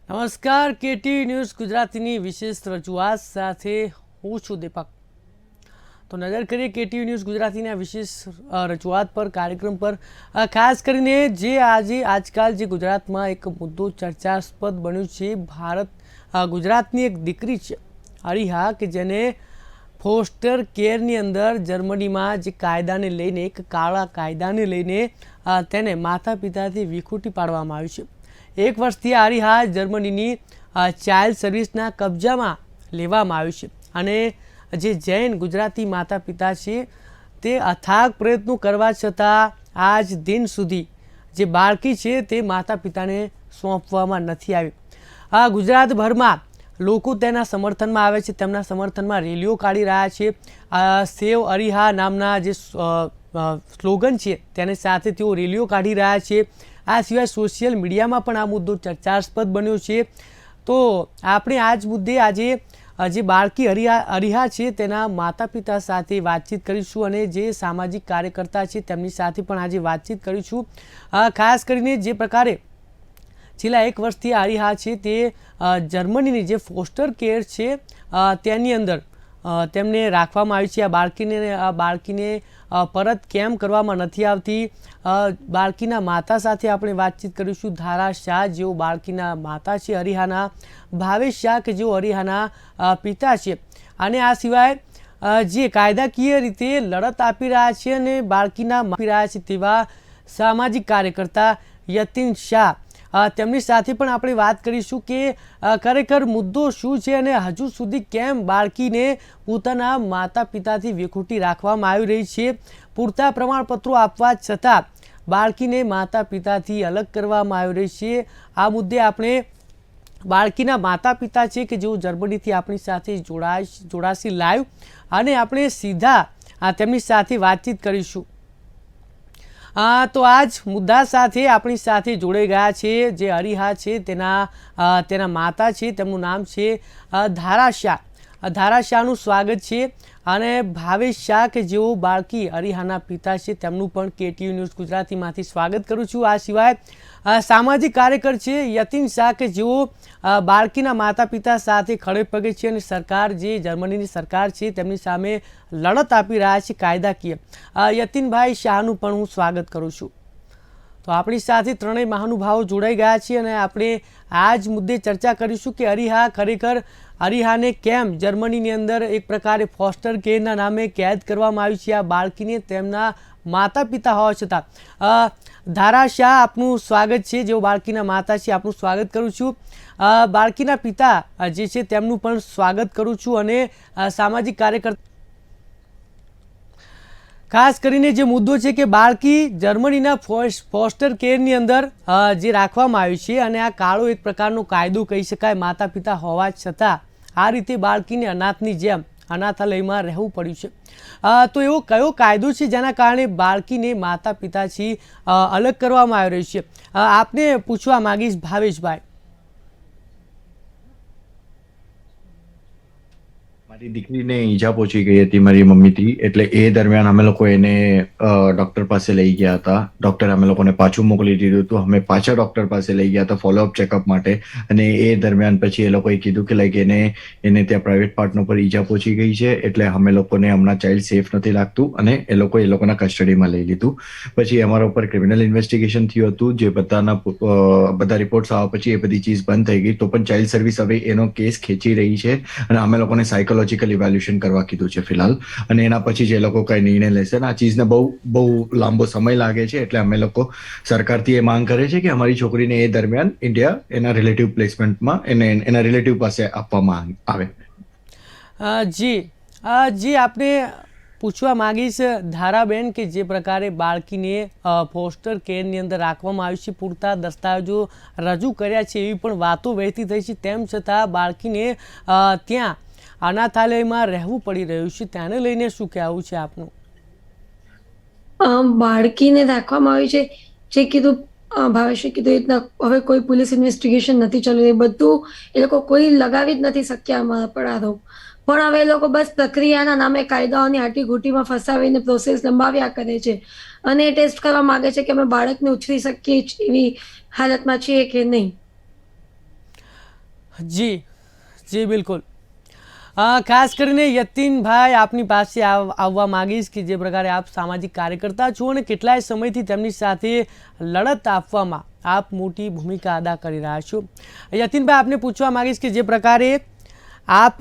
નમસ્કાર, KTV news ગુજરાતીની વિશેષ રજૂઆત સાથે હું છું દીપક। તો નજર કરીએ કેટીવી ન્યૂઝ ગુજરાતીની વિશેષ રજૂઆત પર, કાર્યક્રમ પર। ખાસ કરીને જે આજકાલ જે ગુજરાતમાં એક મુદ્દો ચર્ચાસ્પદ બન્યું છે, ગુજરાતની એક દીકરી છે અરીહા, કે જેને ફોસ્ટર કેરની અંદર જર્મનીમાં જે કાયદાને લઈને, એક કાળા કાયદાને લઈને તેને માતા પિતાથી વિખૂટી પાડવામાં આવ્યું છે। 1 વર્ષથી અરીહા જર્મનીની ચાઇલ્ડ સર્વિસના કબજામાં લેવામાં આવ્યું છે અને જે જૈન ગુજરાતી માતા પિતા છે તે અથાગ પ્રયત્નો કરવા છતાં આજ દિન સુધી જે બાળકી છે તે માતા પિતાને સોંપવામાં નથી આવી। ગુજરાતભરમાં લોકો તેના સમર્થનમાં આવે છે, તેમના સમર્થનમાં રેલીઓ કાઢી રહ્યા છે। સેવ અરીહા નામના જે સ્લોગન છે તેની સાથે તેઓ રેલીઓ કાઢી રહ્યા છે। આ સિવાય સોશિયલ મીડિયામાં પણ આ મુદ્દો ચર્ચાસ્પદ બન્યો છે। તો આપણે આ જ મુદ્દે આજે જે બાળકી અરીહા છે તેના માતા પિતા સાથે વાતચીત કરીશું અને જે સામાજિક કાર્યકર્તા છે તેમની સાથે પણ આજે વાતચીત કરીશું। ખાસ કરીને જે પ્રકારે છેલ્લા 1 વર્ષથી અરીહા છે તે જર્મનીની જે ફોસ્ટર કેર છે તેની અંદર તેમને રાખવામાં આવી છે। આ બાળકીને પરત કેમ કરવામાં નથી આવતી, બાળકીના માતા સાથે આપણે વાતચીત કરીશું। ધારા શાહ જેઓ બાળકીના માતા છે અરીહાના, ભાવેશ શાહ કે જેઓ અરીહાના પિતા છે, અને આ સિવાય જે કાયદાકીય રીતે લડત આપી રહ્યા છે અને બાળકીના આપી રહ્યા છે તેવા સામાજિક કાર્યકર્તા યતિન શાહ, તેમની સાથે પણ આપણે વાત કરીશું કે ખરેખર મુદ્દો શું છે અને હજુ સુધી કેમ બાળકીને પોતાના માતા પિતાથી વિખૂટી રાખવામાં આવી રહી છે। પૂરતા પ્રમાણપત્રો આપવા છતાં બાળકીને માતા પિતાથી અલગ કરવામાં આવી રહી છે। આ મુદ્દે આપણે બાળકીના માતા પિતા છે કે જેઓ જર્મનીથી આપણી સાથે જોડાશે લાઈવ, અને આપણે સીધા તેમની સાથે વાતચીત કરીશું। તો આ જ મુદ્દા સાથે આપણી સાથે જોડાઈ ગયા છે જે અરીહા છે તેના માતા છે, તેમનું નામ છે ધારા શાહ। ધારા શાહનું સ્વાગત છે, અને ભાવેશ શાહ કે જેઓ બાળકી અરીહાના પિતા છે તેમનું પણ કેટીવી ન્યૂઝ ગુજરાતીમાંથી સ્વાગત કરું છું। આ સિવાય સામાજિક કાર્યકર છે યતિન શાહ કે જેઓ બાળકીના માતા પિતા સાથે ખડે પગે છે અને સરકાર, જે જર્મનીની સરકાર છે તેમની સામે લડત આપી રહ્યા છે કાયદાકીય। યતિનભાઈ શાહનું પણ હું સ્વાગત કરું છું। તો આપણી સાથે ત્રણેય મહાનુભાવો જોડાઈ ગયા છે અને આપણે આ જ મુદ્દે ચર્ચા કરીશું કે અરીહાને કેમ જર્મનીની અંદર એક પ્રકારે ફોસ્ટર કેરના નામે કેદ કરવામાં આવી છે આ બાળકીને, તેમના માતા પિતા હોવા છતાં। ધારા શાહ, આપનું સ્વાગત છે, જેઓ બાળકીના માતા છે, આપનું સ્વાગત કરું છું। બાળકીના પિતા જે છે તેમનું પણ સ્વાગત કરું છું, અને સામાજિક કાર્યકર્તા, ખાસ કરીને જે મુદ્દો છે કે બાળકી જર્મનીના ફોસ્ટર કેરની અંદર જે રાખવામાં આવી છે, અને આ કાળો એક પ્રકારનો કાયદો કહી શકાય, માતા પિતા હોવા છતાં આ રીતે બાળકીને અનાથની જેમ અનાથાલયમાં રહેવું પડ્યું છે। તો એવો કયો કાયદો છે જેના કારણે બાળકીને માતા પિતાથી અલગ કરવામાં આવી રહ્યું છે? આપને પૂછવા માંગીશ ભાવેશભાઈ। મારી દીકરીને ઈજા પહોંચી ગઈ હતી મારી મમ્મીથી, એટલે એ દરમિયાન અમે લોકો એને ડોક્ટર પાસે લઈ ગયા હતા। ડોક્ટરે અમે લોકોને પાછું મોકલી દીધું હતું। અમે પાછા ડોક્ટર પાસે લઈ ગયા હતા ફોલોઅપ ચેકઅપ માટે, અને એ દરમિયાન પછી એ લોકોએ કીધું કે લાઈક એને ત્યાં પ્રાઇવેટ પાર્ટનર પર ઈજા પહોંચી ગઈ છે, એટલે અમે લોકોને હમણાં ચાઇલ્ડ સેફ નથી લાગતું, અને એ લોકોના કસ્ટડીમાં લઈ લીધું। પછી અમારા ઉપર ક્રિમિનલ ઇન્વેસ્ટિગેશન થયું હતું, જે બધા રિપોર્ટ્સ આવ્યા પછી એ બધી ચીજ બંધ થઈ ગઈ। તો પણ ચાઇલ્ડ સર્વિસ હવે એનો કેસ ખેંચી રહી છે, અને અમે લોકોને સાયકોલોજીકલ ઇવેલ્યુએશન કરવા કીધું છે ફિલહાલ, અને એના પછી જે લોકો કઈ નિર્ણય લેશે। આ ચીજને બહુ લાંબો સમય લાગે છે, એટલે અમે લોકો સરકારથી એ માંગ કરે છે કે અમારી છોકરીને એ દરમિયાન ઇન્ડિયા એના રિલેટિવ પ્લેસમેન્ટમાં એના રિલેટિવ પાસે આપવામાં આવે। જી આપણે પૂછવા માંગીશ ધારાબેન કે જે પ્રકારે બાળકીને ફોસ્ટર કેરની અંદર રાખવામાં આવી છે, પૂરતા દસ્તાવેજો રજૂ કર્યા છે, એવી પણ વાતો વહેતી થઈ છે, તેમ છતાં બાળકીને ત્યાં અનાથાલયમાં રહેવું પડી રહ્યું છે, તેને લઈને શું કહેવું છે આપનું? બાળકીને રાખવામાં આવી છે, જે કીધું ભાવેશે કીધું એ રીતના હવે કોઈ પોલીસ ઇન્વેસ્ટિગેશન નથી ચાલ્યું, એ બધું એ લોકો કોઈ લગાવી જ નથી શક્યા આમાં અપરાધો, પણ હવે એ લોકો બસ પ્રક્રિયાના નામે કાયદાઓની આટીઘૂંટીમાં ફસાવીને પ્રોસેસ લંબાવ્યા કરે છે, અને ટેસ્ટ કરવા માંગે છે કે અમે બાળકને ઉછરી શકીએ એવી હાલતમાં છીએ કે નહીં। જી જી બિલકુલ. ખાસ કરીને યતીનભાઈ આપની પાસે આવવા માંગીશ કે જે પ્રકારે આપ સામાજિક કાર્યકર્તા છો અને કેટલાય સમયથી તેમની સાથે લડત આપવામાં આપ મોટી ભૂમિકા અદા કરી રહ્યા છો. યતીનભાઈ આપને પૂછવા માંગીશ કે જે પ્રકારે આપ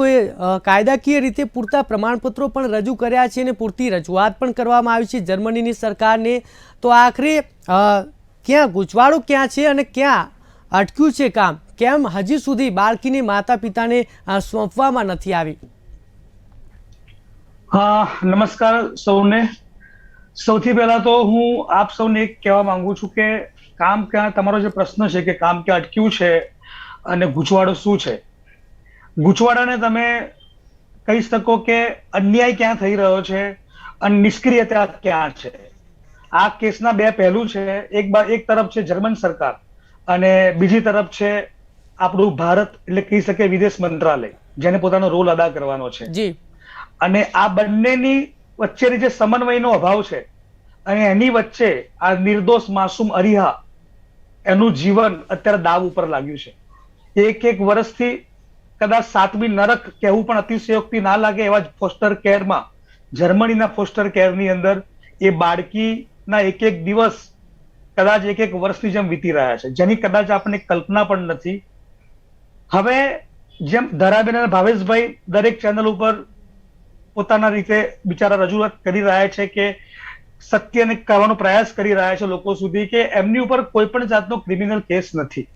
કાયદાકીય રીતે પૂરતા પ્રમાણપત્રો પણ રજૂ કર્યા છે અને પૂરતી રજૂઆત પણ કરવામાં આવી છે જર્મનીની સરકારને, તો આખરે ક્યાં ગૂંચવાડો ક્યાં છે અને ક્યાં અટક્યું છે કામ? કેમ હજી સુધી બાળકીને માતા પિતાને સોંપવામાં નથી આવી? નમસ્કાર સૌને. સૌથી પહેલા તો હું આપ સૌને એક કહેવા માંગુ છું કે કામ ક્યાં, તમારો જે પ્રશ્ન છે કે કામ ક્યાં અટક્યું છે અને ગૂંચવાડો શું છે, ગૂંચવાડાને તમે કહી શકો કે અન્યાય ક્યાં થઈ રહ્યો છે અને નિષ્ક્રિયતા ક્યાં છે. આ કેસના બે પહેલું છે. એક તરફ છે જર્મન સરકાર અને બીજી તરફ છે આપણું ભારત, એટલે કહી શકે વિદેશ મંત્રાલય, જેને પોતાનો રોલ અદા કરવાનો છે. જી. અને આ બંનેની વચ્ચેની જે સમન્વયનો અભાવ છે અને એની વચ્ચે આ નિર્દોષ માસૂમ અરીહા એનું જીવન અત્યારે દાવ ઉપર લાગ્યું છે. એક વર્ષથી કદાચ 7મી નરક કહેવું પણ અતિશયોક્તિ ના લાગે એવા ફોસ્ટર કેરમાં, જર્મનીના ફોસ્ટર કેરની અંદર એ બાળકીના એક દિવસ કદાચ એક વર્ષની જેમ વીતી રહ્યા છે, જેની કદાચ આપણને કલ્પના પણ નથી. હવે જેમ ધરાબેન અને ભાવેશભાઈ દરેક ચેનલ ઉપર પોતાના રીતે બિચારા રજૂઆત કરી રહ્યા છે કે સત્યને કહેવાનો પ્રયાસ કરી રહ્યા છે લોકો સુધી કે એમની ઉપર કોઈ પણ જાતનો ક્રિમિનલ કેસ નથી.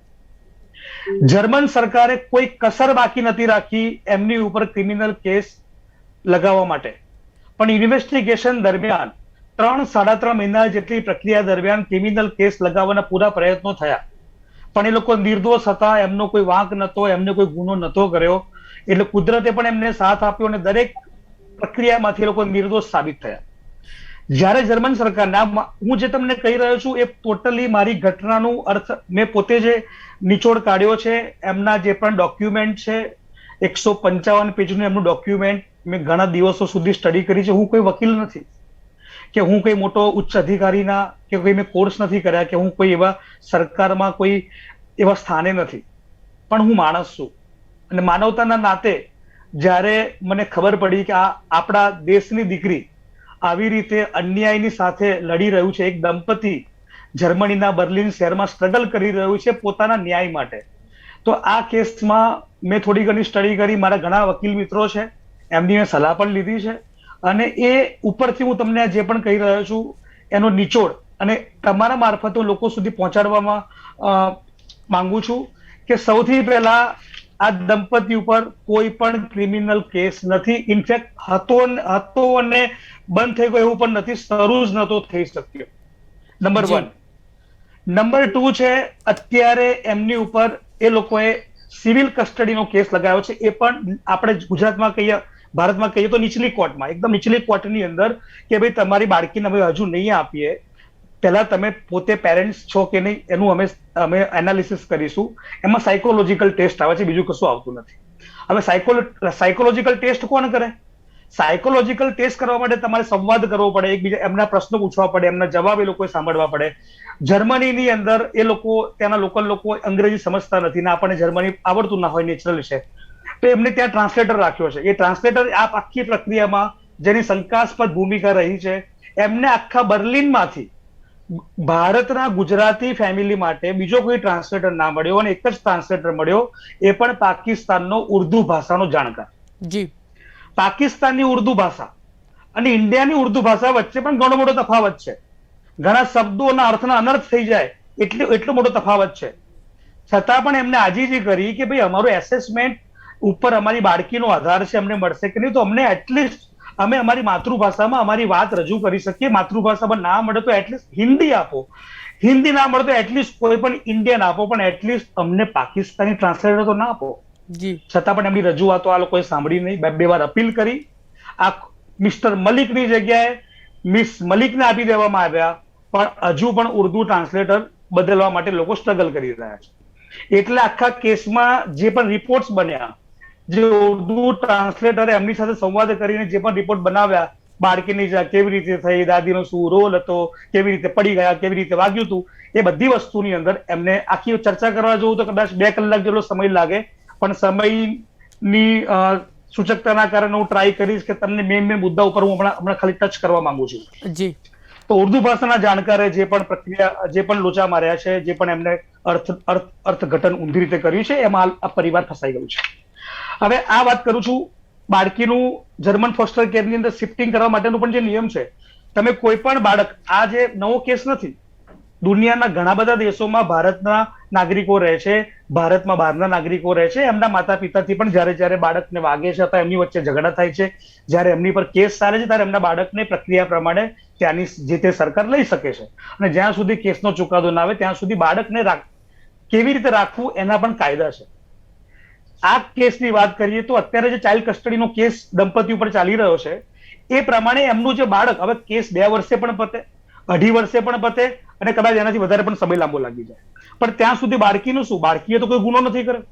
જર્મન સરકારે કોઈ કસર બાકી નથી રાખી એમની ઉપર ક્રિમિનલ કેસ લગાવવા માટે, પણ ઇન્વેસ્ટિગેશન દરમિયાન 3-3.5 મહિના જેટલી પ્રક્રિયા દરમિયાન ક્રિમિનલ કેસ લગાવવાના પૂરા પ્રયત્નો થયા, પણ એ લોકો નિર્દોષ હતા, એમનો કોઈ વાંક નહોતો, એમને કોઈ ગુનો નહોતો કર્યો, એટલે કુદરતે પણ એમને સાથ આપ્યો અને દરેક પ્રક્રિયામાંથી એ લોકો નિર્દોષ સાબિત થયા. જ્યારે જર્મન સરકારના, હું જે તમને કહી રહ્યો છું એ ટોટલી મારી ઘટનાનું અર્થ મેં પોતે જે નિચોડ કાઢ્યો છે, એમના જે પણ ડોક્યુમેન્ટ છે, 155 પેજનું એમનું ડોક્યુમેન્ટ મેં ઘણા દિવસો સુધી સ્ટડી કરી છે. હું કોઈ વકીલ નથી કે હું કોઈ મોટો ઉચ્ચ અધિકારીના કે કોઈ મેં કોર્સ નથી કર્યા કે હું કોઈ એવા સરકારમાં કોઈ એવા સ્થાને નથી, પણ હું માણસ છું અને માનવતાના નાતે જ્યારે મને ખબર પડી કે આ આપણા દેશની દીકરી આવી રીતે અન્યાયની સાથે લડી રહ્યું છે, એક દંપતી જર્મનીના બર્લિન શહેરમાં સ્ટ્રગલ કરી રહ્યું છે પોતાના ન્યાય માટે, તો આ કેસમાં મેં થોડી ઘણી સ્ટડી કરી, મારા ઘણા વકીલ મિત્રો છે એમની મેં સલાહ પણ લીધી છે અને એ ઉપરથી હું તમને જે પણ કહી રહ્યો છું એનો નિચોડ અને તમારા મારફતે હું લોકો સુધી પહોંચાડવામાં માંગુ છું કે સૌથી પહેલા આ દંપતી ઉપર કોઈ પણ ક્રિમિનલ કેસ નથી. ઇનફેક્ટ હતો અને બંધ થઈ ગયો એવું પણ નથી, શરૂ જ નહોતો થઈ શક્યો. નંબર 1. નંબર 2 છે અત્યારે એમની ઉપર એ લોકોએ સિવિલ કસ્ટડીનો કેસ લગાવ્યો છે, એ પણ આપણે ગુજરાતમાં કહીએ, ભારતમાં કહીએ તો નીચલી કોર્ટમાં, એકદમ નીચલી કોર્ટની અંદર કે ભાઈ તમારી બાળકીને અમે હજુ નહીં આપીએ, પહેલા તમે પોતે પેરેન્ટ્સ છો કે નહીં એનું અમે એનાલિસિસ કરીશું. એમાં સાયકોલોજીકલ ટેસ્ટ આવે છે, બીજું કશું આવતું નથી. હવે સાયકોલોજીકલ ટેસ્ટ કોણ કરે? સાયકોલોજીકલ ટેસ્ટ કરવા માટે તમારે સંવાદ કરવો પડે, એકબીજા એમના પ્રશ્નો પૂછવા પડે, એમના જવાબ એ લોકોએ સાંભળવા પડે. જર્મનીની અંદર એ લોકો, ત્યાંના લોકલ લોકો અંગ્રેજી સમજતા નથી ને આપણને જર્મની આવડતું ના હોય, નેચરલ છે, તો એમને ત્યાં ટ્રાન્સલેટર રાખ્યો છે. એ ટ્રાન્સલેટર આ આખી પ્રક્રિયામાં જેની શંકાસ્પદ ભૂમિકા રહી છે, એમને આખા બર્લિનમાંથી ભારતના ગુજરાતી ફેમિલી માટે બીજો કોઈ ટ્રાન્સલેટર ના મળ્યો અને એક જ ટ્રાન્સલેટર મળ્યો, એ પણ પાકિસ્તાનનો ઉર્દુ ભાષાનો જાણકાર. જી. પાકિસ્તાનની ઉર્દુ ભાષા અને ઇન્ડિયાની ઉર્દુ ભાષા વચ્ચે પણ ઘણો મોટો તફાવત છે. ઘણા શબ્દોના અર્થના અનર્થ થઈ જાય એટલો મોટો તફાવત છે. છતાં પણ એમને આજીજી કરી કે ભાઈ અમારું એસેસમેન્ટ ઉપર અમારી બાળકીનો આધાર છે, અમને મળશે કે નહીં, તો અમને એટલીસ્ટ અમે અમારી માતૃભાષામાં અમારી વાત રજૂ કરી શકીએ. માતૃભાષામાં ના મળે તો એટલીસ્ટ હિન્દી આપો, હિન્દી ના મળે તો એટલીસ્ટ કોઈ પણ ઇન્ડિયન આપો, પણ એટલીસ્ટ અમને પાકિસ્તાની ટ્રાન્સલેટર તો ના આપો. છતાં પણ એમની રજૂઆતો આ લોકોએ સાંભળી નહીં. 2 વાર અપીલ કરી. આ મિસ્ટર મલિકની જગ્યાએ મિસ મલિકને આપી દેવામાં આવ્યા, પણ હજુ પણ ઉર્દુ ટ્રાન્સલેટર બદલવા માટે લોકો સ્ટ્રગલ કરી રહ્યા છે. એટલે આખા કેસમાં જે પણ રિપોર્ટ્સ બન્યા, જે ઉર્દુ ટ્રાન્સલેટરે એમની સાથે સંવાદ કરીને જે પણ રિપોર્ટ બનાવ્યા, બાળકીની કેવી રીતે થઈ, દાદીનો શું રોલ હતો, કેવી રીતે પડી ગયા, કેવી રીતે વાગ્યું હતું, એ બધી વસ્તુની અંદર એમને આખી ચર્ચા કરવા જવું તો કદાચ 2 કલાક જેટલો સમય લાગે પણ સમયની સૂચકતાના કારણે હું ટ્રાય કરીશ કે તમને મેઇન મુદ્દા ઉપર હું હમણાં ખાલી ટચ કરવા માંગુ છું. જી. તો ઉર્દુ ભાષાના જાણકારે જે પણ પ્રક્રિયા, જે પણ લોચા માર્યા છે, જે પણ એમને અર્થઘટન ઊંધી રીતે કર્યું છે, એમાં આ પરિવાર ફસાઈ ગયું છે. હવે આ વાત કરું છું બાળકીનું જર્મન ફોસ્ટર કેરની અંદર શિફ્ટિંગ કરવા માટેનું પણ જે નિયમ છે, તમે કોઈ પણ બાળક, આ જે નવો કેસ નથી, દુનિયાના ઘણા બધા દેશોમાં ભારતના નાગરિકો રહે છે, ભારતમાં બહારના નાગરિકો રહે છે, એમના માતા પિતાથી પણ જ્યારે બાળકને વાગે છે અથવા એમની વચ્ચે ઝઘડા થાય છે, જ્યારે એમની પર કેસ ચાલે છે, ત્યારે એમના બાળકને પ્રક્રિયા પ્રમાણે ત્યાંની જે તે સરકાર લઈ શકે છે. અને જ્યાં સુધી કેસનો ચુકાદો ના આવે ત્યાં સુધી બાળકને કેવી રીતે રાખવું એના પણ કાયદા છે. આ કેસની વાત કરીએ તો અત્યારે જે ચાઇલ્ડ કસ્ટડીનો કેસ દંપતી ઉપર ચાલી રહ્યો છે, એ પ્રમાણે એમનું જે બાળક, હવે કેસ 2 વર્ષે પણ પતે, 2.5 વર્ષે પણ પતે, અને કદાચ એનાથી વધારે પણ સમય લાંબો લાગી જાય, પણ ત્યાં સુધી બાળકીનું શું? બાળકીએ તો કોઈ ગુનો નથી કર્યો.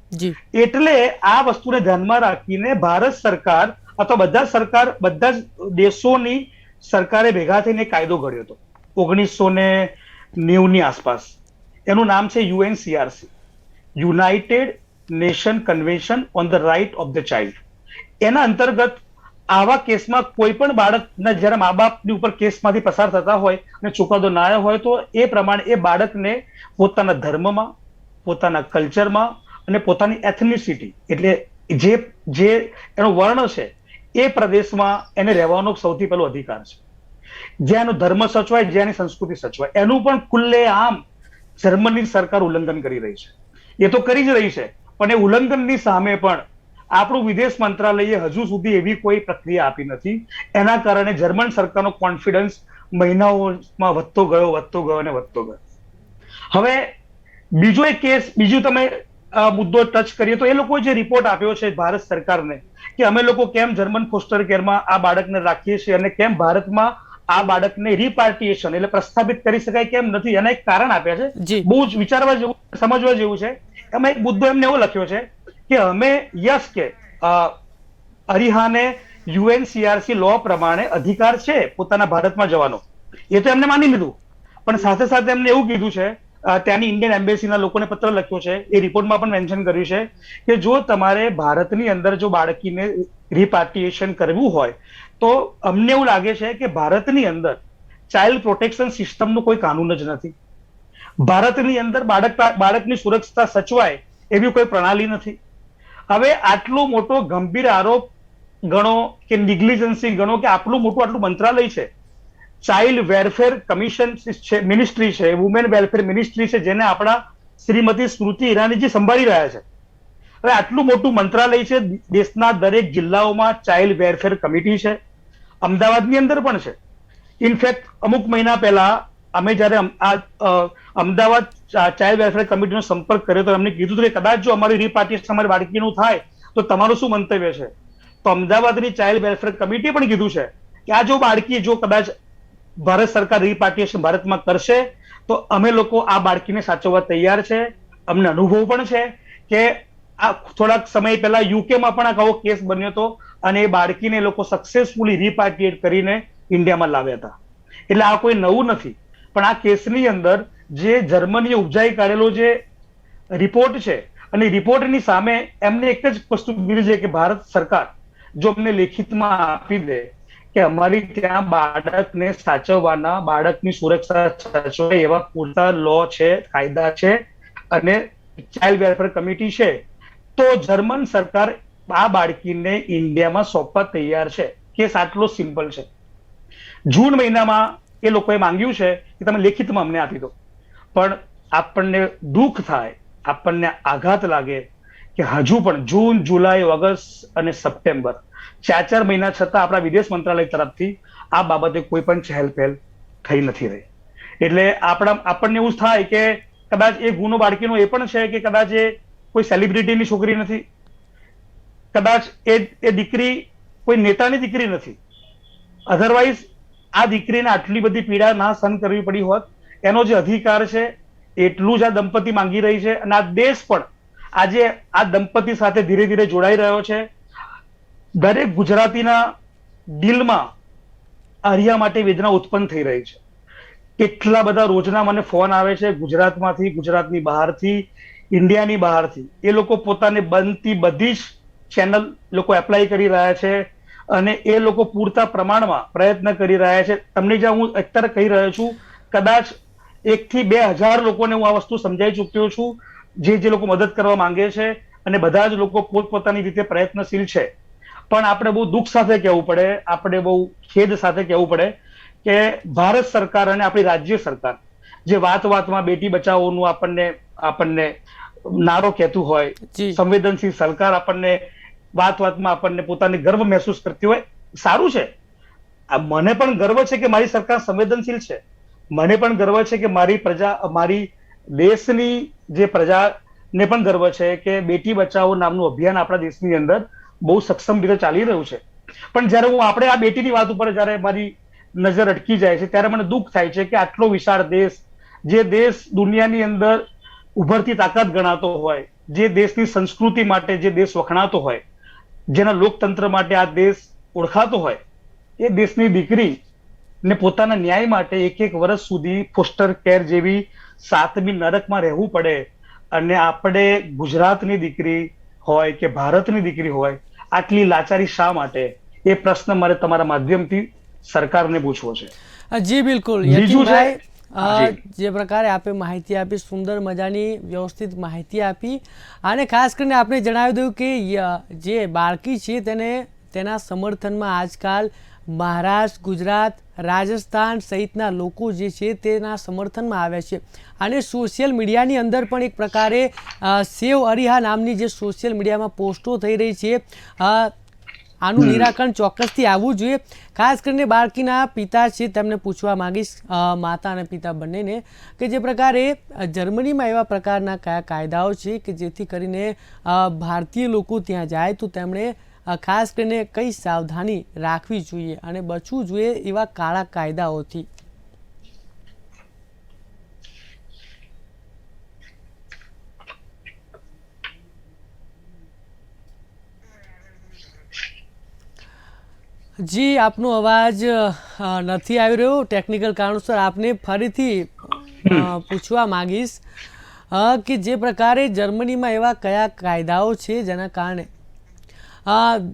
એટલે આ વસ્તુને ધ્યાનમાં રાખીને ભારત સરકાર અથવા બધા જ દેશોની સરકારે ભેગા થઈને કાયદો ઘડ્યો હતો 1990 ની આસપાસ. એનું નામ છે UNCRC, United Nation convention on the right of the child. એના અંતર્ગત આવા કેસમાં કોઈ પણ બાળકના જ્યારે મા બાપની ઉપર કેસમાંથી પસાર થતા હોય અને ચુકાદો ના આવ્યો હોય, તો એ પ્રમાણે એ બાળકને પોતાના ધર્મમાં, પોતાના કલ્ચરમાં અને પોતાની એથનિસિટી, એટલે જે એનો વર્ણ છે, એ પ્રદેશમાં એને રહેવાનો સૌથી પહેલો અધિકાર છે. જ્યાં એનો ધર્મ સચવાય, જ્યાં એની સંસ્કૃતિ સચવાય, એનું પણ ખુલ્લેઆમ જર્મની સરકાર ઉલ્લંઘન કરી રહી છે. એ તો કરી જ રહી છે, પણ એ ઉલ્લંઘનની સામે પણ આપણું વિદેશ મંત્રાલયે હજુ સુધી એવી કોઈ પ્રક્રિયા આપી નથી. એના કારણે જર્મન સરકારનો કોન્ફિડન્સ મહિનાઓમાં વધતો ગયો. હવે બીજો એક કેસ, બીજું તમે મુદ્દો ટચ કરીએ તો એ લોકોએ જે રિપોર્ટ આપ્યો છે ભારત સરકારને કે અમે લોકો કેમ જર્મન ફોસ્ટર કેરમાં આ બાળકને રાખીએ છીએ અને કેમ ભારતમાં આ બાળકને રિપાર્ટિએશન એટલે પ્રસ્થાપિત કરી શકાય કેમ નથી, એના એક કારણ આપ્યા છે. બહુ જ વિચારવા જેવું, સમજવા જેવું છે. એમાં એક મુદ્દો એમને એવો લખ્યો છે કે અમે કે અરિહાને UNCRC લો પ્રમાણે અધિકાર છે પોતાના ભારતમાં જવાનો, એ તો એમને માની લીધું, પણ સાથે સાથે એમને એવું કીધું છે, ત્યાંની ઇન્ડિયન એમ્બેસીના લોકોને પત્ર લખ્યો છે, એ રિપોર્ટમાં પણ મેન્શન કર્યું છે કે જો તમારે ભારતની અંદર જો બાળકીને રિપાર્ટિએશન કરવું હોય તો અમને એવું લાગે છે કે ભારતની અંદર ચાઇલ્ડ પ્રોટેક્શન સિસ્ટમનો કોઈ કાનૂન જ નથી. ભારતની અંદર બાળકની સુરક્ષા સચવાય એવી કોઈ પ્રણાલી નથી. હવે આટલો મોટો ગંભીર આરોપ ગણો કે નિગ્લિજન્સી ગણો કે આટલું મંત્રાલય છે, ચાઇલ્ડ વેલફેર કમિશન છે, મિનિસ્ટ્રી છે, વુમેન વેલફેર મિનિસ્ટ્રી છે, જેને આપણા શ્રીમતી સ્મૃતિ ઈરાનીજી સંભાળી રહ્યા છે. હવે આટલું મોટું મંત્રાલય છે, દેશના દરેક જિલ્લાઓમાં ચાઇલ્ડ વેલફેર કમિટી છે, અમદાવાદની અંદર પણ છે. ઇનફેક્ટ અમુક મહિના પહેલા અમે જયારે અમદાવાદ ચાઇલ્ડ વેલફેર કમિટીનો સંપર્ક કર્યો તો એમને કીધું કે કદાચ જો અમારી રિપાર્ટિએશન અમારી બાળકીનું થાય તો તમારું શું મંતવ્ય છે? તો અમદાવાદની ચાઇલ્ડ વેલફેર કમિટીએ પણ કીધું છે કે આ જો બાળકી જો કદાચ ભારત સરકાર રિપાર્ટિએશન ભારતમાં કરશે તો અમે લોકો આ બાળકીને સાચવવા તૈયાર છે. અમને અનુભવ પણ છે કે આ થોડાક સમય પહેલા યુકેમાં પણ આવો કેસ બન્યો હતો અને એ બાળકીને લોકો સક્સેસફુલી રિપાર્ટિએટ કરીને ઇન્ડિયામાં લાવ્યા હતા. એટલે આ કોઈ નવું નથી, પણ આ કેસની અંદર જે જર્મનીએ ઉપજાવી કાઢેલો જે રિપોર્ટ છે અને રિપોર્ટની સામે એમને એક જ વસ્તુ કીધી છે કે ભારત સરકાર જો અમને લેખિતમાં આપી દે કે અમારી ત્યાં બાળકને સાચવવાના, બાળકની સુરક્ષા સાચવે એવા પૂરતા લો છે, કાયદા છે અને ચાઇલ્ડ વેલફેર કમિટી છે, તો જર્મન સરકાર આ બાળકીને ઇન્ડિયામાં સોંપવા તૈયાર છે. કેસ આટલો સિમ્પલ છે. જૂન મહિનામાં એ લોકોએ માંગ્યું છે કે તમે લેખિતમાં અમને આપી દો, પણ આપણને દુઃખ થાય, આપણને આઘાત લાગે કે હજુ પણ જૂન, જુલાઈ, ઓગસ્ટ અને સપ્ટેમ્બર 4 મહિના છતાં આપણા વિદેશ મંત્રાલય તરફથી આ બાબતે કોઈ પણ ચહેલપહેલ થઈ નથી રહી. એટલે આપણને એવું થાય કે કદાચ એ ગુનો બાળકીનો એ પણ છે કે કદાચ એ કોઈ સેલિબ્રિટીની છોકરી નથી, કદાચ એ દીકરી કોઈ નેતાની દીકરી નથી. અધરવાઇઝ આ દીકરીને આટલી બધી પીડા ના સહન કરવી પડી હોત. એનો જે અધિકાર છે એટલું જ આ દંપતી માંગી રહી છે અને આ દેશ પણ આજે આ દંપતી સાથે ધીરે ધીરે જોડાઈ રહ્યો છે. દરેક ગુજરાતીના દિલમાં આર્યા માટે વેદના ઉત્પન્ન થઈ રહી છે. કેટલા બધા રોજના મને ફોન આવે છે ગુજરાતમાંથી, ગુજરાતની બહારથી, ઇન્ડિયાની બહારથી એ લોકો પોતાને બનતી બધી જ ચેનલ લોકો એપ્લાય કરી રહ્યા છે અને એ લોકો પૂરતા પ્રમાણમાં પ્રયત્ન કરી રહ્યા છે. તમને જ્યાં હું અત્યારે કહી રહ્યો છું, કદાચ 1 થી 2,000 લોકોને હું આ વસ્તુ સમજાવી ચૂક્યો છું, જે લોકો મદદ કરવા માંગે છે, અને બધા જ લોકો પોતપોતાની રીતે પ્રયત્નશીલ છે. પણ આપણે બહુ દુઃખ સાથે કહેવું પડે, આપણે બહુ ખેદ સાથે કહેવું પડે કે ભારત સરકાર અને આપણી રાજ્ય સરકાર જે વાતમાં બેટી બચાવોનું આપણને નારો કહેતું હોય, જી સંવેદનશીલ સરકાર આપણને વાતમાં આપણને પોતાની ગર્વ મહેસૂસ કરતી હોય, સારું છે. મને પણ ગર્વ છે કે મારી સરકાર સંવેદનશીલ છે. મને પણ ગર્વ છે કે મારી દેશની જે પ્રજાને પણ ગર્વ છે કે બેટી બચાવો નામનું અભિયાન આપણા દેશની અંદર બહુ સક્ષમ રીતે ચાલી રહ્યું છે. પણ જ્યારે આપણે આ બેટીની વાત ઉપર જ્યારે મારી નજર અટકી જાય છે, ત્યારે મને દુઃખ થાય છે કે આટલો વિશાળ દેશ, જે દેશ દુનિયાની અંદર ઉભરતી તાકાત ગણાતો હોય, જે દેશની સંસ્કૃતિ માટે જે દેશ વખણાતો હોય, જેના લોકતંત્ર માટે આ દેશ ઓળખાતો હોય, એ દેશની દીકરી ને પોતાના ન્યાય માટે 1 વર્ષ સુધી ફોસ્ટર કેર જેવી 7મી નરકમાં રહેવું પડે. અને આપણે ગુજરાતની દીકરી હોય કે ભારતની દીકરી હોય, આટલી લાચારી શા માટે? એ પ્રશ્ન મારે તમારા માધ્યમથી સરકારને પૂછવો છે. જી બિલકુલ બીજું છે, યતીનભાઈ, જે પ્રકારે આપે માહિતી આપી, સુંદર મજાની વ્યવસ્થિત માહિતી આપી, અને ખાસ કરીને આપણે જણાવી દઉં કે જે બાળકી છે તેના સમર્થનમાં આજકાલ મહારાષ્ટ્ર, ગુજરાત, રાજસ્થાન સહિતના લોકો જે છે તેના સમર્થનમાં આવ્યા છે. અને સોશિયલ મીડિયાની અંદર પણ એક પ્રકારે સેવ અરીહા નામની જે સોશિયલ મીડિયામાં પોસ્ટો થઈ રહી છે, આનું નિરાકરણ ચોક્કસથી આવવું જોઈએ. ખાસ કરીને બાળકીના પિતા છે તેમને પૂછવા માંગીશ, માતા અને પિતા બંનેને, કે જે પ્રકારે જર્મનીમાં એવા પ્રકારના કયા કાયદાઓ છે કે જેથી કરીને ભારતીય લોકો ત્યાં જાય તો તેમણે ખાસ કરીને કઈ સાવધાની રાખવી જોઈએ અને બચવું જોઈએ એવા કાળા કાયદાઓથી. જી આપનો અવાજ નથી આવી રહ્યો, ટેકનિકલ કારણોસર. આપને ફરીથી પૂછવા માંગીશ કે જે પ્રકારે જર્મનીમાં એવા કયા કાયદાઓ છે જેના કારણે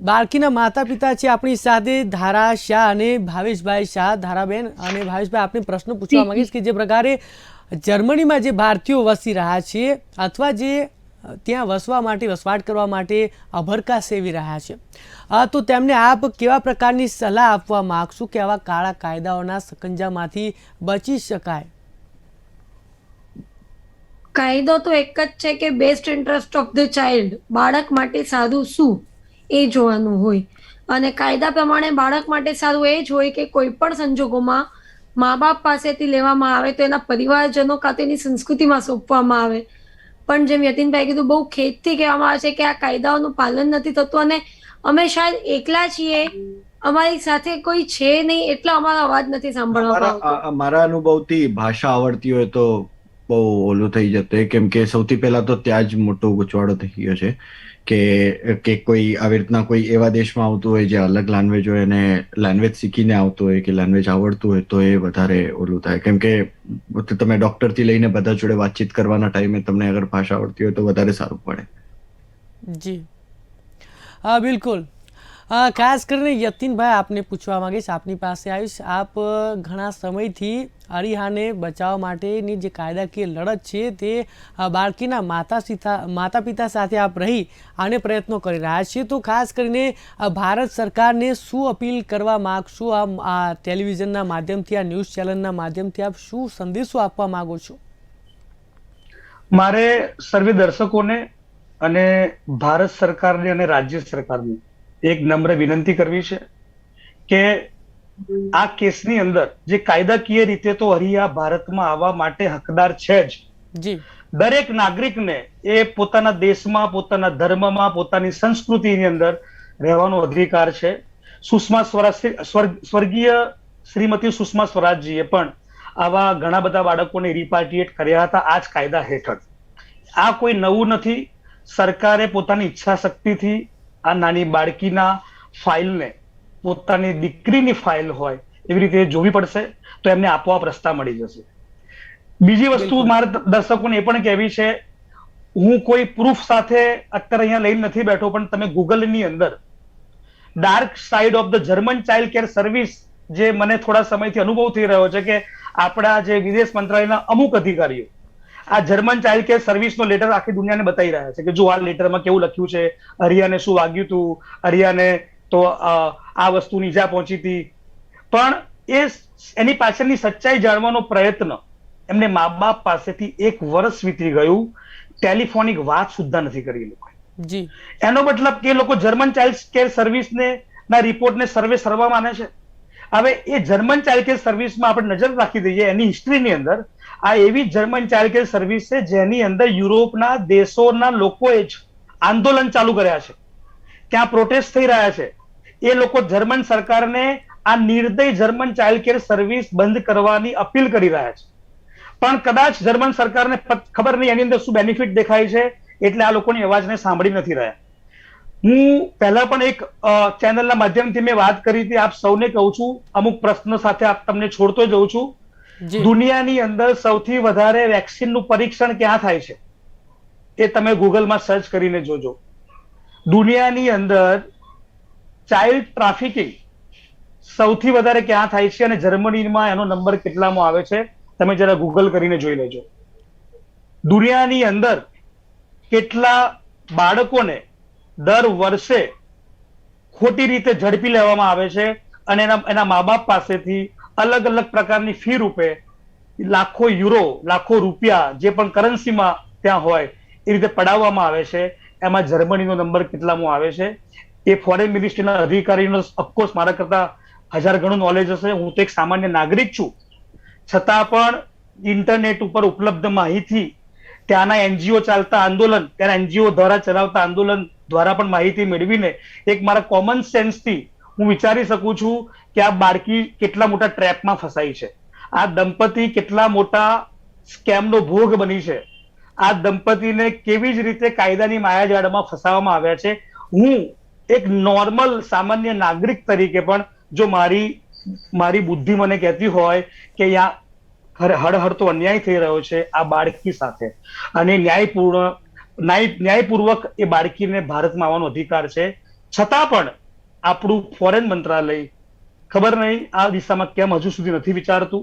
બાળકીના માતા પિતા છે આપણી સાથે, ધારા શાહ અને ભાવેશભાઈ શાહ. ધારાબેન અને ભાવેશભાઈ, આપને પ્રશ્ન પૂછવા માંગીશ કે જે પ્રકારે જર્મનીમાં જે ભારતીયો વસી રહ્યા છે અથવા જે ત્યાં વસવાટ કરવા માટે અભરકા સેવી રહ્યા છે, તો તેમને આપ કેવા પ્રકારની સલાહ આપવા માંગશો કે આવા કાળા કાયદાઓના સકંજામાંથી બચી શકાય? કાયદો તો એક જ છે કે best interest of the child, બાળક માટે સારું શું એ જોવાનું હોય. અને કાયદા પ્રમાણે બાળક માટે સારું એ જ હોય કે કોઈ પણ સંજોગોમાં મા બાપ પાસેથી લેવામાં આવે તો એના પરિવારજનો કાં તો એની સંસ્કૃતિમાં સોંપવામાં આવે. પણ જેમ યતીનભાઈ કીધું, બહુ ખેદથી કહેવામાં આવે છે કે આ કાયદાઓનું પાલન નથી થતું, અને અમે શાયદ એકલા છીએ, અમારી સાથે કોઈ છે નહીં, એટલા અમારો અવાજ નથી સાંભળવામાં આવતો. મારા અનુભવથી ભાષા આવડતી હોય તો બહુ ઓલું થઈ જતું, કેમ કે સૌથી પહેલા તો ત્યાં જ મોટો ગૂંચવાડો થઈ ગયો છે કે કોઈ આવી રીતના કોઈ એવા દેશમાં આવતું હોય જે અલગ લેંગ્વેજ હોય અને લેંગ્વેજ શીખીને આવતું હોય કે લેંગ્વેજ આવડતું હોય તો એ વધારે ઓલું થાય. કેમ કે તમે ડોક્ટરથી લઈને બધા જોડે વાતચીત કરવાના ટાઈમે તમને અગર ભાષા આવડતી હોય તો વધારે સારું પડે. જી હા બિલકુલ. ખાસ કરીને યતીનભાઈ, આપને પૂછવા માંગીશ, આપની પાસે આવીશ. આપ ઘણા સમયથી અરીહાને બચાવવા માટેની જે કાયદાકીય લડત છે તે બાળકીના માતા પિતા સાથે આપ રહી અને પ્રયત્નો કરી રહ્યા છીએ. તો ખાસ કરીને ભારત સરકારને શું અપીલ કરવા માગશો? આ ટેલિવિઝનના માધ્યમથી, આ ન્યૂઝ ચેનલના માધ્યમથી આપ શું સંદેશો આપવા માંગો છો? મારે સર્વે દર્શકોને અને ભારત સરકારને અને રાજ્ય સરકારને એક નમ્ર વિનંતી કરવી છે કે આ કેસની અંદર જે કાયદાકીય રીતે તો અરીહા ભારતમાં આવવા માટે હકદાર છે જ. દરેક નાગરિકને એ પોતાના દેશમાં, પોતાના ધર્મમાં, પોતાની સંસ્કૃતિની અંદર રહેવાનો અધિકાર છે. સ્વર્ગીય શ્રીમતી સુષ્મા સ્વરાજજીએ પણ આવા ઘણા બધા બાળકોને રિપાટ્રિએટ કર્યા હતા આ જ કાયદા હેઠળ. આ કોઈ નવું નથી. સરકારે પોતાની ઈચ્છા શક્તિથી આ નાની બાળકીના ફાઇલને પોતાની દીકરીની ફાઇલ હોય એવી રીતે જોવી પડશે તો એમને આપોઆપ રસ્તા મળી જશે. બીજી વસ્તુ મારે દર્શકોને એ પણ કહેવી છે, હું કોઈ પ્રૂફ સાથે અત્યારે અહીંયા લઈને નથી બેઠો, પણ તમે ગૂગલની અંદર dark side of the German child care service, જે મને થોડા સમયથી અનુભવ થઈ રહ્યો છે કે આપણા જે વિદેશ મંત્રાલયના અમુક અધિકારીઓ આ જર્મન ચાઇલ્ડ કેર સર્વિસનો લેટર આખી દુનિયાને બતાવી રહ્યા છે કે જો આ લેટરમાં કેવું લખ્યું છે, અરિયાને શું વાગ્યું હતું, અરિયાને તો આ વસ્તુની ઈજા પહોંચી હતી. પણ એની પાછળની સચ્ચાઈ જાણવાનો પ્રયત્ન એમને મા બાપ પાસેથી 1 વર્ષ વીતી ગયું, ટેલિફોનિક વાત સુદ્ધા નથી કરી એ લોકો. જી, એનો મતલબ કે લોકો જર્મન ચાઇલ્ડ કેર સર્વિસને ના રિપોર્ટને સર્વે માને છે. હવે એ જર્મન ચાઇલ્ડ કેર સર્વિસમાં આપણે નજર રાખી દઈએ એની હિસ્ટ્રીની અંદર, આ એવી જર્મન ચાઇલ્ડ કેર સર્વિસ છે જેની અંદર યુરોપના દેશોના લોકોએ જ આંદોલન ચાલુ કર્યા છે, ત્યાં પ્રોટેસ્ટ થઈ રહ્યા છે. એ લોકો જર્મન સરકારને આ નિર્દય જર્મન ચાઇલ્ડ કેર સર્વિસ બંધ કરવાની અપીલ કરી રહ્યા છે. પણ કદાચ જર્મન સરકારને ખબર નહીં એની અંદર શું બેનિફિટ દેખાય છે, એટલે આ લોકોની અવાજને સાંભળી નથી રહ્યા. હું પહેલા પણ એક ચેનલના માધ્યમથી મેં વાત કરી હતી, આપ સૌને કહું છું, અમુક પ્રશ્ન સાથે આપ તમને છોડતો જઉં છું. દુનિયાની અંદર સૌથી વધારે વેક્સિનનું પરીક્ષણ ક્યાં થાય છે એ તમે ગૂગલમાં સર્ચ કરીને જોજો. દુનિયાની અંદર ચાઇલ્ડ ટ્રાફિકિંગ સૌથી વધારે ક્યાં થાય છે અને જર્મનીમાં એનો નંબર કેટલામાં આવે છે તમે જરા ગૂગલ કરીને જોઈ લેજો. દુનિયાની અંદર કેટલા બાળકોને દર વર્ષે ખોટી રીતે ઝડપી લેવામાં આવે છે અને એના મા બાપ પાસેથી અલગ અલગ પ્રકારની ફી રૂપે લાખો યુરો, લાખો રૂપિયા જે પણ કરન્સીમાં ત્યાં હોય એ રીતે પડાવવામાં આવે છે. એમાં જર્મનીનો નંબર કેટલામાં આવે છે એ ફોરેન મિનિસ્ટ્રીના અધિકારીનો ઓફકોર્સ મારા કરતા 1000 ગણું નોલેજ હશે. હું તો એક સામાન્ય નાગરિક છું, છતાં પણ ઇન્ટરનેટ ઉપર ઉપલબ્ધ માહિતી, ત્યાંના એનજીઓ ચાલતા આંદોલન, ત્યાંના એનજીઓ દ્વારા ચલાવતા આંદોલન દ્વારા પણ માહિતી મેળવીને એક મારા કોમન સેન્સથી હું વિચારી શકું છું કે આ બાળકી કેટલા મોટા ટ્રેપમાં ફસાઈ છે, આ દંપતી કેટલા મોટા સ્કેમનો ભોગ બની છે, આ દંપતીને કેવી જ રીતે કાયદાની માયાજાળમાં ફસાવવામાં આવ્યા છે. હું એક નોર્મલ સામાન્ય નાગરિક તરીકે પણ જો મારી બુદ્ધિ મને કહેતી હોય કે અહીંયા હળહળતો અન્યાય થઈ રહ્યો છે આ બાળકી સાથે અને ન્યાયપૂર્વક એ બાળકીને ભારતમાં આવવાનો અધિકાર છે, છતાં પણ આપણું ફોરેન મંત્રાલય ખબર નહીં આ દિશામાં કેમ હજુ સુધી નથી વિચારતું.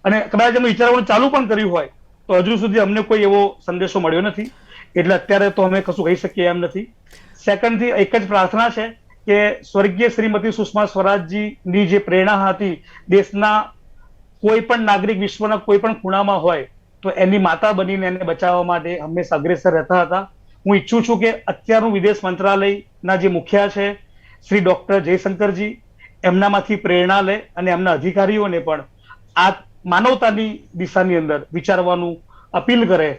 અને કદાચ એમનું વિચારવાનું ચાલુ પણ કર્યું હોય તો હજુ સુધી અમને કોઈ એવો સંદેશો મળ્યો નથી, એટલે અત્યારે તો અમે કશું કહી શકીએ એમ નથી. સેકન્ડથી એક જ પ્રાર્થના છે કે સ્વર્ગીય શ્રીમતી સુષ્મા સ્વરાજજીની જે પ્રેરણા હતી, દેશના કોઈ પણ નાગરિક વિશ્વના કોઈ પણ ખૂણામાં હોય તો એની માતા બનીને એને બચાવવા માટે હંમેશા અગ્રેસર રહેતા હતા. હું ઈચ્છું છું કે અત્યારનું વિદેશ મંત્રાલયના જે મુખ્ય છે શ્રી ડોક્ટર જયશંકરજી, એમનામાંથી પ્રેરણા લે અને એમના અધિકારીઓને પણ આ માનવતાની દિશાની અંદર વિચારવાનું અપીલ કરે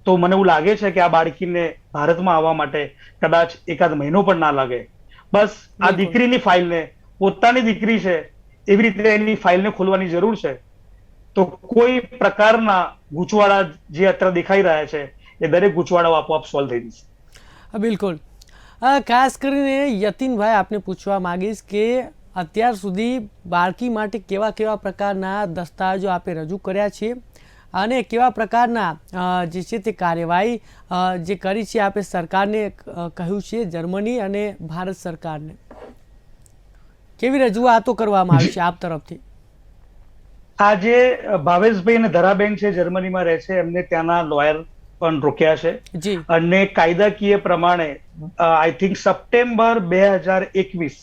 તો મને એવું લાગે છે કે આ બાળકીને ભારતમાં આવવા માટે કદાચ એકાદ મહિનો પણ ના લાગે. બસ આ દીકરીની ફાઇલને, પોતાની દીકરી છે એવી રીતે એની ફાઇલને ખોલવાની જરૂર છે. તો કોઈ પ્રકારના ગૂંચવાડા જે અત્યારે દેખાઈ રહ્યા છે એ દરેક ગૂંચવાડાઓ આપોઆપ સોલ્વ થઈ જશે. બિલકુલ. ખાસ કરીને યતીનભાઈ આપને પૂછવા માંગીશ કે અત્યાર સુધી બાળકી માટે કેવા કેવા પ્રકારના દસ્તાવેજો આપે રજૂ કર્યા છે અને કેવા પ્રકારના જે છે તે કાર્યવાહી જે કરી છે આપે સરકારને કહ્યું છે, જર્મની અને ભારત સરકારને કેવી રજૂઆતો કરવામાં આવી છે આપ તરફથી? આજે ભાવેશભાઈ અને ધરાબેન છે, જર્મનીમાં રહે છે, એમને ત્યાંના લોયર પણ રોક્યા છે અને કાયદાકીય પ્રમાણે આઈ થિંક સપ્ટેમ્બર 2021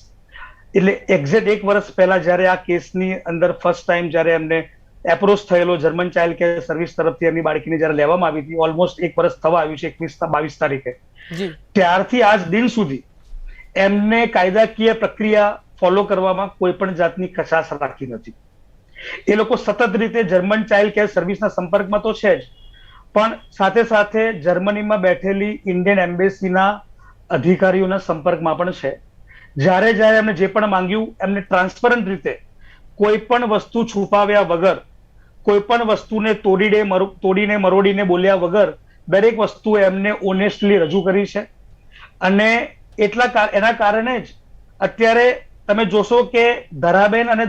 એટલે એક્ઝેક્ટ 1 વર્ષ પહેલા જયારે આ કેસની અંદર ફર્સ્ટ ટાઈમ જયારે એમને એપ્રોચ થયેલો જર્મન ચાઇલ્ડ કેર સર્વિસ તરફથી એમની બાળકીને જયારે લેવામાં આવી હતી, ઓલમોસ્ટ 1 વર્ષ થવા આવ્યું છે 22 તારીખે, ત્યારથી આજ દિન સુધી એમને કાયદાકીય પ્રક્રિયા ફોલો કરવામાં કોઈ પણ જાતની કચાશ રાખી નથી. એ લોકો સતત રીતે જર્મન ચાઇલ્ડ કેર સર્વિસના સંપર્કમાં તો છે જ, પણ સાથે સાથે જર્મનીમાં બેઠેલી ઇન્ડિયન એમ્બેસીના અધિકારીઓના સંપર્કમાં પણ છે. જ્યારે એમને જે પણ માંગ્યું એમને ટ્રાન્સપરન્ટ રીતે કોઈ પણ વસ્તુ છુપાવ્યા વગર, કોઈ પણ વસ્તુને તોડીને મરોડીને બોલ્યા વગર દરેક વસ્તુ એમને ઓનેસ્ટલી રજૂ કરી છે. અને એના કારણે જ અત્યારે તમે જોશો કે ધરાબેન અને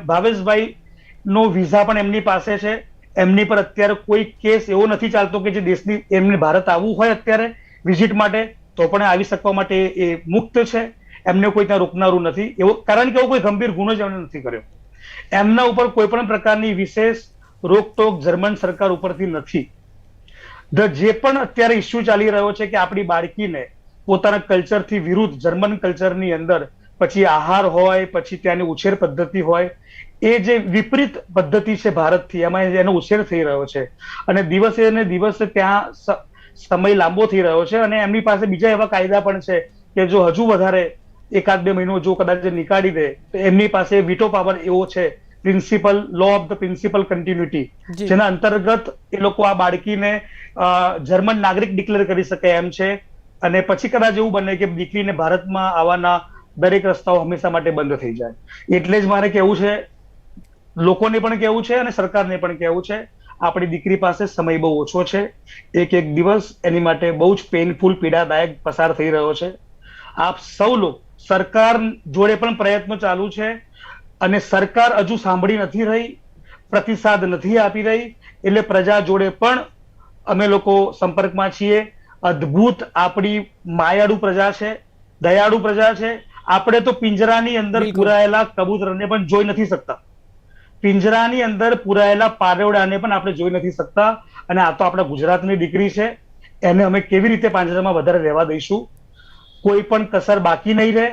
ભાવેશભાઈ નો વિઝા પણ એમની પાસે છે, એમની પર અત્યારે કોઈ કેસ એવો નથી ચાલતો કે જે દેશની એમને ભારત આવવું હોય અત્યારે વિઝિટ માટે તો પણ આવી શકવા માટે એ મુક્ત છે. એમને કોઈ ત્યાં રોકનારું નથી એવું, કારણ કે એવો કોઈ ગંભીર ગુનો જ એમણે નથી કર્યો. એમના ઉપર કોઈ પણ પ્રકારની વિશેષ રોકટોક જર્મન સરકાર ઉપરથી નથી. જે પણ અત્યારે ઇસ્યુ ચાલી રહ્યો છે કે આપણી બાળકીને પોતાના કલ્ચરથી વિરુદ્ધ જર્મન કલ્ચરની અંદર પછી આહાર હોય, પછી ત્યાંની ઉછેર પદ્ધતિ હોય, એ જે વિપરીત પદ્ધતિ છે ભારતથી, એમાં એનો ઉછેર થઈ રહ્યો છે અને દિવસે ને દિવસે ત્યાં સમય લાંબો થઈ રહ્યો છે. અને એમની પાસે બીજા એવા કાયદા પણ છે કે જો હજુ વધારે 1-2 મહિનો જો કદાચ નીકાળી દે તો એમની પાસે વીટો પાવર એવો છે, principle law of the principle continuity, જેના અંતર્ગત એ લોકો આ બાળકીને જર્મન નાગરિક ડિક્લેર કરી શકે એમ છે. અને પછી કદાચ એવું બને કે દીકરીને ભારતમાં આવવાના દરેક રસ્તાઓ હંમેશા માટે બંધ થઈ જાય. એટલે જ મારે કહેવું છે, લોકોને પણ કહેવું છે અને સરકારને પણ કહેવું છે, આપણી દીકરી પાસે સમય બહુ ઓછો છે. એક દિવસ એની માટે બહુ જ પેઇનફુલ, પીડાદાયક પસાર થઈ રહ્યો છે. આપ સૌ લોકો, સરકાર જોડે પણ પ્રયત્નો ચાલુ છે અને સરકાર હજુ સાંભળી નથી રહી, પ્રતિસાદ નથી આપી રહી. એટલે પ્રજા જોડે પણ અમે લોકો સંપર્કમાં છીએ. અદ્ભુત આપણી માયાળુ પ્રજા છે, દયાળુ પ્રજા છે. આપણે તો પિંજરાની અંદર પુરાયેલા કબૂતરને પણ જોઈ નથી શકતા, પિંજરાની અંદર પુરાયેલા પારેવડાને પણ આપણે જોઈ નથી શકતા. અને આ તો આપણા ગુજરાતની દીકરી છે, એને અમે કેવી રીતે પાંજરામાં વધારે રહેવા દઈશું? કોઈ પણ કસર બાકી નહીં રહે.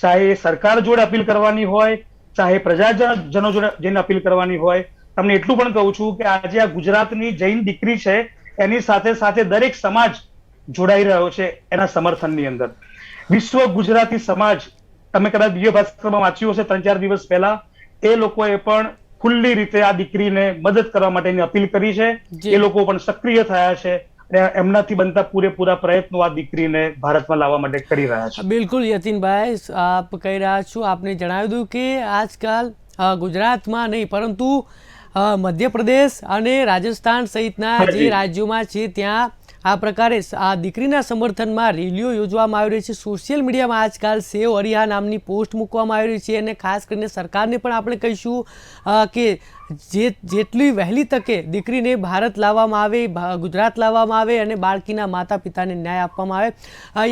ચાહે સરકાર જોડે અપીલ કરવાની હોય, ચાહે પ્રજાજનો જોડે જેને અપીલ કરવાની હોય. તમને એટલું પણ કહું છું કે આજે આ ગુજરાતની જૈન દીકરી છે, એની સાથે સાથે દરેક સમાજ જોડાઈ રહ્યો છે એના સમર્થનની અંદર. વિશ્વ ગુજરાતી સમાજ, તમે કદાચ દિવ્ય ભાસ્કરમાં વાંચ્યું હશે 3-4 દિવસ પહેલા, એ લોકોએ પણ ખુલ્લી રીતે આ દીકરીને મદદ કરવા માટેની અપીલ કરી છે. એ લોકો પણ સક્રિય થયા છે અને એમનાથી બનતા પૂરેપૂરા પ્રયત્નો આ દીકરીને ભારતમાં લાવવા માટે કરી રહ્યા છે. બિલકુલ યતીનભાઈ, આપ કહી રહ્યા છો, આપને જણાવી દઉં કે આજકાલ ગુજરાતમાં નહીં પરંતુ મધ્યપ્રદેશ અને રાજસ્થાન સહિતના જે રાજ્યોમાં છે ત્યાં આ પ્રકારે આ દીકરીના સમર્થનમાં રેલીઓ યોજવામાં આવી રહી છે. સોશિયલ મીડિયામાં આજકાલ સેવ અરિહા નામની પોસ્ટ મૂકવામાં આવી રહી છે અને ખાસ કરીને સરકારને પણ આપણે કહીશું કે જેટલી વહેલી તકે દીકરીને ભારત લાવવામાં આવે, ગુજરાત લાવવામાં આવે અને બાળકીના માતા પિતાને ન્યાય આપવામાં આવે.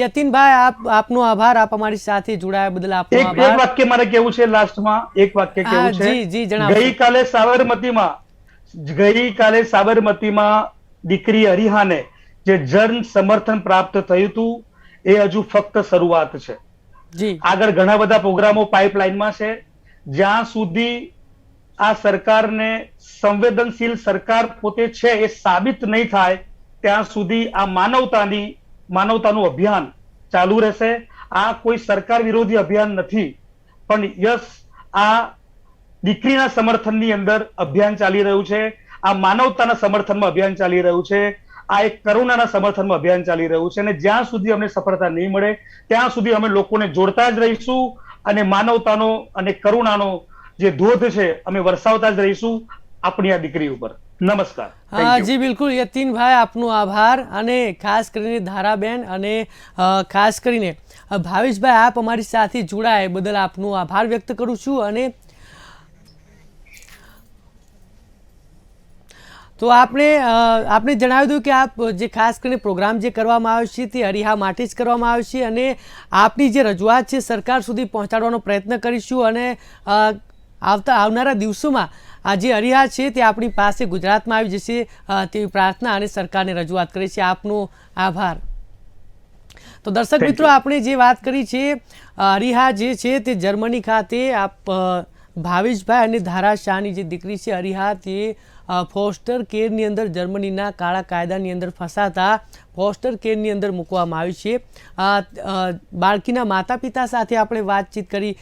યતીનભાઈ, આપનો આભાર. આપ અમારી સાથે જોડાયા બદલ આપનો આભાર. એક વાક્ય મારે કેવું છે, લાસ્ટમાં એક વાક્ય કેવું છે. જી જણાવો. ગઈકાલે સાબરમતીમાં દીકરી અરિહાને જે જન સમર્થન પ્રાપ્ત થયું હતું એ હજુ ફક્ત શરૂઆત છે. આગળ ઘણા બધા પ્રોગ્રામો પાઇપલાઇનમાં છે. જ્યાં સુધી આ સરકારને સંવેદનશીલ સરકાર પોતે છે એ સાબિત નહીં થાય ત્યાં સુધી આ માનવતાનું અભિયાન ચાલુ રહેશે. આ કોઈ સરકાર વિરોધી અભિયાન નથી, પણ આ દીકરીના સમર્થનની અંદર અભિયાન ચાલી રહ્યું છે. આ માનવતાના સમર્થનમાં અભિયાન ચાલી રહ્યું છે. આ એક કરુણાના સમર્થનમાં અભિયાન ચાલી રહ્યું છે. અને જ્યાં સુધી અમને સફળતા નહીં મળે ત્યાં સુધી અમે લોકોને જોડતા જ રહીશું અને માનવતાનો અને કરુણાનો જે ધોધ છે અમે વરસાવતા જ રહીશું આપણી આ દીકરી ઉપર. નમસ્કાર. જી બિલકુલ યતીનભાઈ, આપનો આભાર. અને ખાસ કરીને ધારાબેન અને ખાસ કરીને ભાવેશભાઈ, આપ અમારી સાથે જોડાય બદલ આપનો આભાર વ્યક્ત કરું છું. અને તો આપણે જણાવી દઉં કે આપ જે ખાસ કરીને પ્રોગ્રામ જે કરવામાં આવે છે તે અરિહા માટે જ કરવામાં આવે છે અને આપની જે રજૂઆત છે સરકાર સુધી પહોંચાડવાનો પ્રયત્ન કરીશું. અને આવનારા દિવસોમાં આ જે અરિહા છે તે આપણી પાસે ગુજરાતમાં આવી જશે તેવી પ્રાર્થના અને સરકારને રજૂઆત કરી છે. આપનો આભાર. તો દર્શક મિત્રો, આપણે જે વાત કરી છે અરિહા જે છે તે જર્મની ખાતે ભાવેશભાઈ અને ધારા શાહની જે દીકરી છે અરિહા, તે ફોસ્ટર કેરની અંદર જર્મનીના કાળા કાયદાની અંદર ફસાતા ફોસ્ટર કેરની અંદર મૂકવામાં આવી છે. બાળકીના માતા પિતા સાથે આપણે વાતચીત કરી,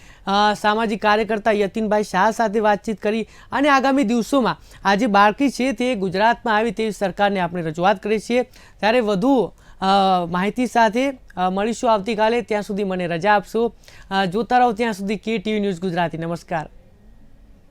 સામાજિક કાર્યકર્તા યતીનભાઈ શાહ સાથે વાતચીત કરી અને આગામી દિવસોમાં આ જે બાળકી છે તે ગુજરાતમાં આવી તેવી સરકારને આપણે રજૂઆત કરી છે. ત્યારે વધુ માહિતી સાથે મળીશું આવતીકાલે. ત્યાં સુધી મને રજા આપશો. જોતા રહો ત્યાં સુધી KTV ન્યૂઝ ગુજરાતી. નમસ્કાર.